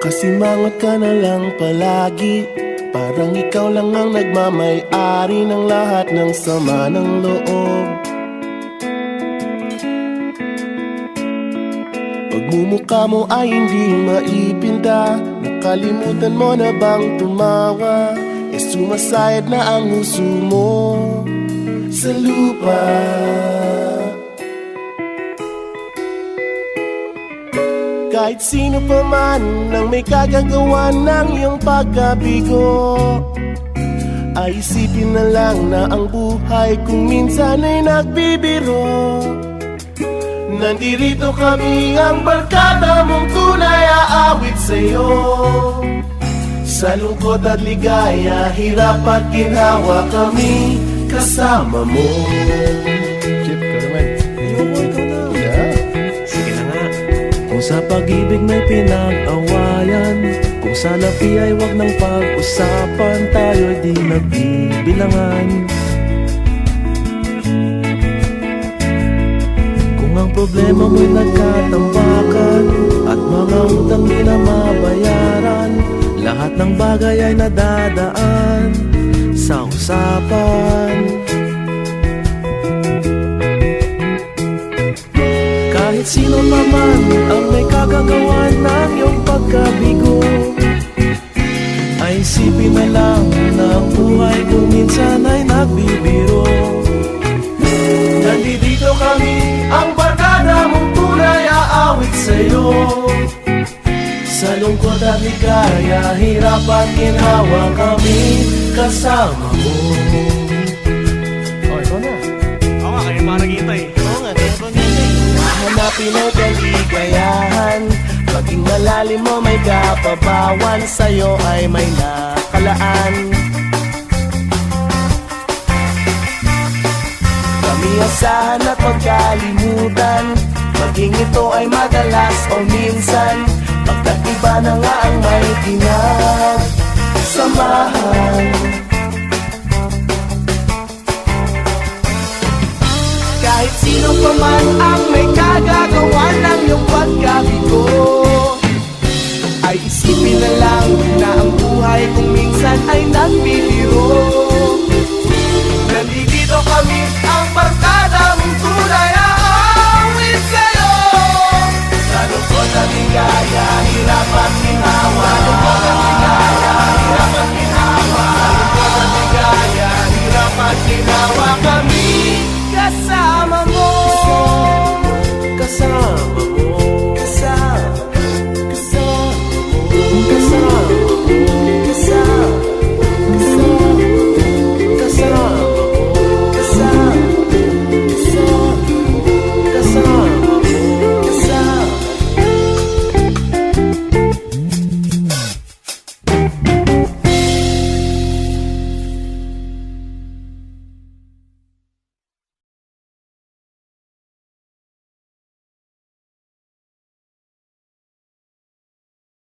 Nakasimangot ka na lang palagi, parang ikaw lang ang nagmamay-ari ng lahat ng sama ng loob. Pagmumukha mo ay hindi maipinda, nakalimutan mo na bang tumawa? E sumasayad na ang huso mo sa lupa. Kahit sino pa man ang may kagagawa ng iyong pagkabigo, ay isipin na lang na ang buhay kung minsan ay nagbibiro. Nandirito kami, ang barkada mong tunay aawit sa'yo. Sa lungkot at ligaya, hirap at ginhawa, kami kasama mo. Chip, ka naman. Ayoko, ikaw na. Yeah. Sige na nga. Kung sa pag-ibig may pinag-awayan, kung sa labi ay wag nang pag-usapan, tayo'y di nagbibilangan. Kung ang problema mo'y nagkatambakan at mga utang di na mabayaran, lahat ng bagay ay nadadaan sa usapan. Kahit sino pa man ang may kagagawa ng iyong pagkabigo, ay isipin na lang na ang buhay kung minsan ay nagbibiro. Nandito kami, ang barkada mong tunay aawit sa'yo. Sa lungkot at ligaya, hirap at ginhawa, kami kasama mo. Oh, ikaw na. Oo nga, kayo parang kita eh. Oo nga, kaya pa nga eh. Hanapin ang kaligayahan, maging malalim mo may kapabawan, sa'yo ay may nakalaan. Kami asahan at magkalimutan, maging ito ay madalas o minsan, pagkat iba na nga ang may pinagsamahan. Kahit sino pa man ang may kagagawa ng iyong pagkabigo, ay isipin na lang